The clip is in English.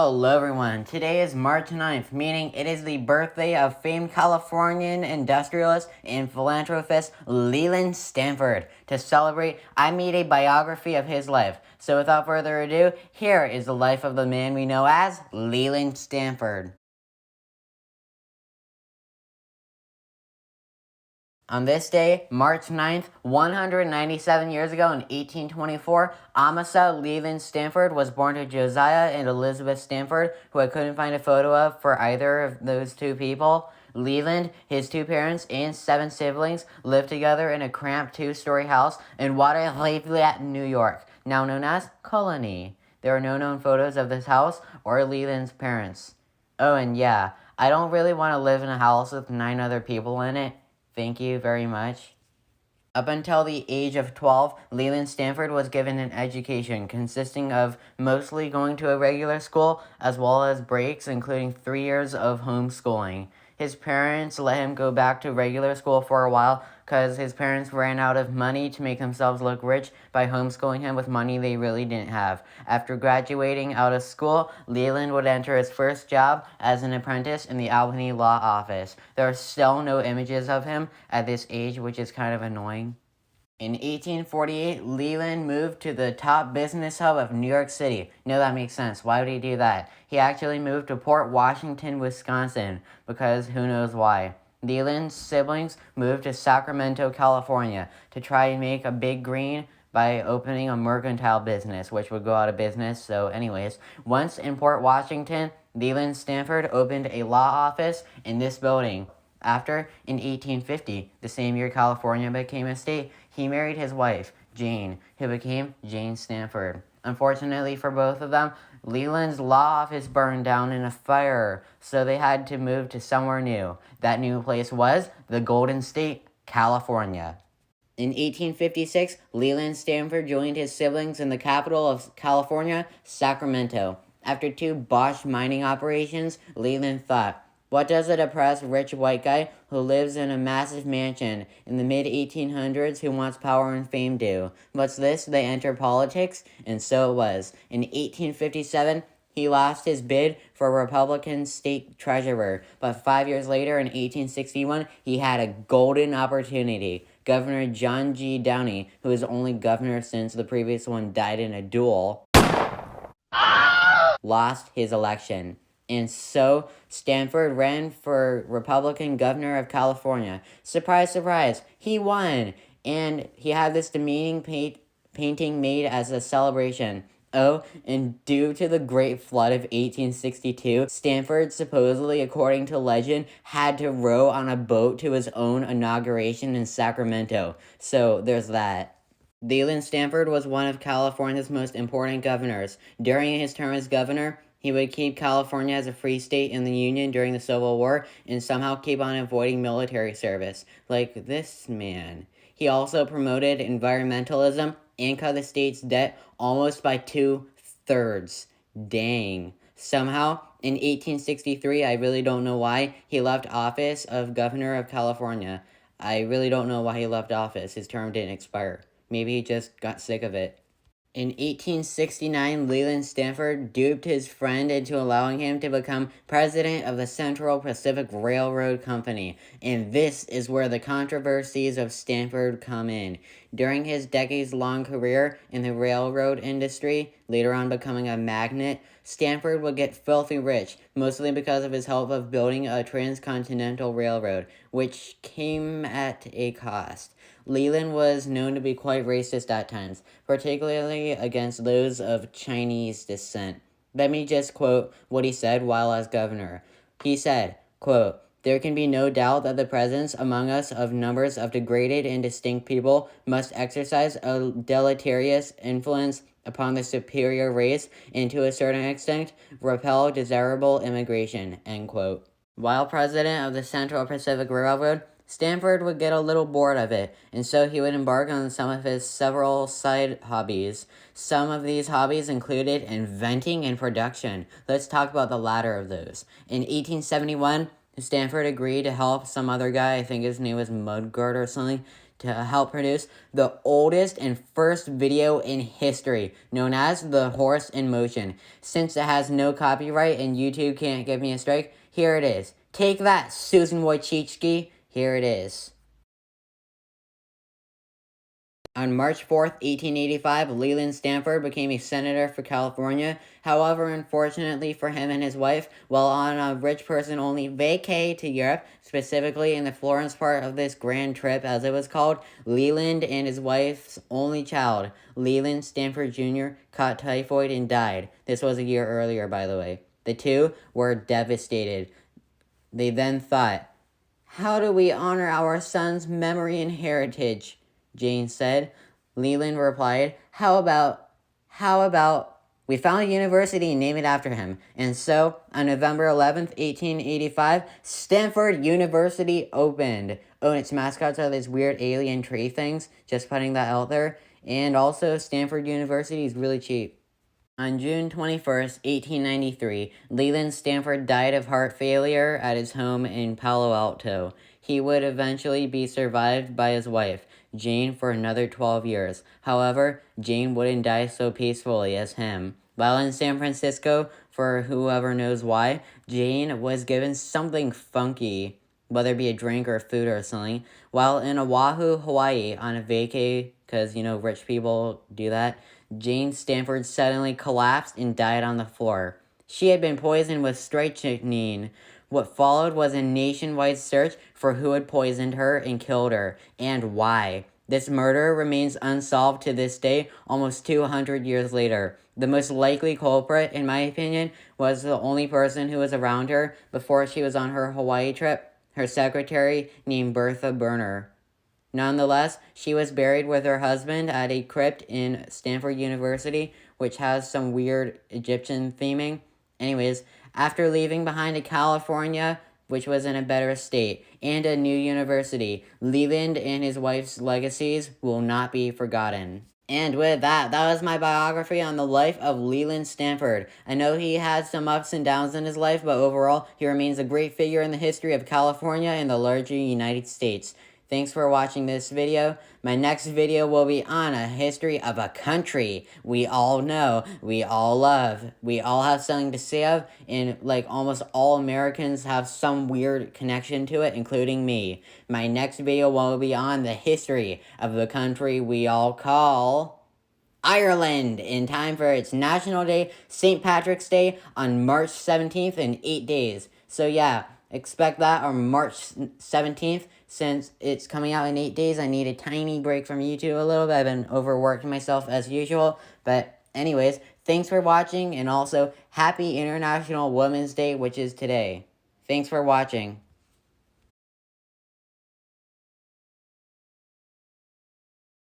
Hello everyone, today is March 9th, meaning it is the birthday of famed Californian industrialist and philanthropist Leland Stanford. To celebrate, I made a biography of his life. So without further ado, here is the life of the man we know as Leland Stanford. On this day, March 9th, 197 years ago in 1824, Amasa Leland Stanford was born to Josiah and Elizabeth Stanford, who I couldn't find a photo of for either of those two people. Leland, his two parents, and 7 siblings lived together in a cramped 2-story house in Waterloo, New York, now known as Colony. There are no known photos of this house or Leland's parents. Oh, and yeah, I don't really want to live in a house with 9 other people in it. Thank you very much. Up until the age of 12, Leland Stanford was given an education consisting of mostly going to a regular school as well as breaks, including 3 years of homeschooling. His parents let him go back to regular school for a while because his parents ran out of money to make themselves look rich by homeschooling him with money they really didn't have. After graduating out of school, Leland would enter his first job as an apprentice in the Albany law office. There are still no images of him at this age, which is kind of annoying. In 1848, Leland moved to the top business hub of New York City. No, that makes sense. Why would he do that? He actually moved to Port Washington, Wisconsin, because who knows why. Leland's siblings moved to Sacramento, California, to try and make a big green by opening a mercantile business, which would go out of business. So anyways, once in Port Washington, Leland Stanford opened a law office in this building. After, in 1850, the same year California became a state, he married his wife, Jane, who became Jane Stanford. Unfortunately for both of them, Leland's law office burned down in a fire, so they had to move to somewhere new. That new place was the Golden State, California. In 1856, Leland Stanford joined his siblings in the capital of California, Sacramento. After 2 botched mining operations, Leland thought, what does a depressed rich white guy who lives in a massive mansion in the mid-1800s who wants power and fame do? What's this? They enter politics? And so it was. In 1857, he lost his bid for Republican state treasurer, but 5 years later, in 1861, he had a golden opportunity. Governor John G. Downey, who was only governor since the previous one died in a duel, lost his election. And so, Stanford ran for Republican governor of California. Surprise, surprise, he won! And he had this demeaning painting made as a celebration. Oh, and due to the Great Flood of 1862, Stanford supposedly, according to legend, had to row on a boat to his own inauguration in Sacramento. So, there's that. Leland Stanford was one of California's most important governors. During his term as governor, he would keep California as a free state in the Union during the Civil War and somehow keep on avoiding military service. Like this man. He also promoted environmentalism and cut the state's debt almost by 2/3. Dang. Somehow, in 1863, I really don't know why, he left office of governor of California. I really don't know why he left office. His term didn't expire. Maybe he just got sick of it. In 1869, Leland Stanford duped his friend into allowing him to become president of the Central Pacific Railroad Company, and this is where the controversies of Stanford come in. During his decades-long career in the railroad industry, later on becoming a magnate, Stanford would get filthy rich, mostly because of his help of building a transcontinental railroad, which came at a cost. Leland was known to be quite racist at times, particularly against those of Chinese descent. Let me just quote what he said while as governor. He said, quote, there can be no doubt that the presence among us of numbers of degraded and distinct people must exercise a deleterious influence upon the superior race and to a certain extent repel desirable immigration, end quote. While president of the Central Pacific Railroad, Stanford would get a little bored of it, and so he would embark on some of his several side hobbies. Some of these hobbies included inventing and production. Let's talk about the latter of those. In 1871, Stanford agreed to help some other guy, I think his name was Mudgard or something, to help produce the oldest and first video in history, known as The Horse in Motion. Since it has no copyright and YouTube can't give me a strike, here it is. Take that, Susan Wojcicki. Here it is. On March 4th, 1885, Leland Stanford became a senator for California. However, unfortunately for him and his wife, while on a rich person-only vacay to Europe, specifically in the Florence part of this grand trip, as it was called, Leland and his wife's only child, Leland Stanford Jr., caught typhoid and died. This was a year earlier, by the way. The two were devastated. They then thought, "How do we honor our son's memory and heritage?" Jane said. Leland replied, How about, we found a university and name it after him. And so, on November 11th, 1885, Stanford University opened. Oh, and its mascots are these weird alien tree things, just putting that out there. And also, Stanford University is really cheap. On June 21st, 1893, Leland Stanford died of heart failure at his home in Palo Alto. He would eventually be survived by his wife, Jane, for another 12 years. However, Jane wouldn't die so peacefully as him. While in San Francisco, for whoever knows why, Jane was given something funky, whether it be a drink or food or something. While in Oahu, Hawaii, on a vacay, because, rich people do that, Jane Stanford suddenly collapsed and died on the floor. She had been poisoned with strychnine. What followed was a nationwide search for who had poisoned her and killed her, and why. This murder remains unsolved to this day, almost 200 years later. The most likely culprit, in my opinion, was the only person who was around her before she was on her Hawaii trip, her secretary named Bertha Burner. Nonetheless, she was buried with her husband at a crypt in Stanford University, which has some weird Egyptian theming. Anyways, after leaving behind a California, which was in a better state, and a new university, Leland and his wife's legacies will not be forgotten. And with that was my biography on the life of Leland Stanford. I know he had some ups and downs in his life, but overall, he remains a great figure in the history of California and the larger United States. Thanks for watching this video. My next video will be on a history of a country we all know, we all love, we all have something to say of, and like almost all Americans have some weird connection to it, including me. My next video will be on the history of the country we all call Ireland, in time for its National Day, St. Patrick's Day, on March 17th in 8 days. So yeah, expect that on March 17th. Since it's coming out in 8 days, I need a tiny break from YouTube a little bit. I've been overworking myself as usual. But anyways, thanks for watching, and also Happy International Women's Day, which is today. Thanks for watching.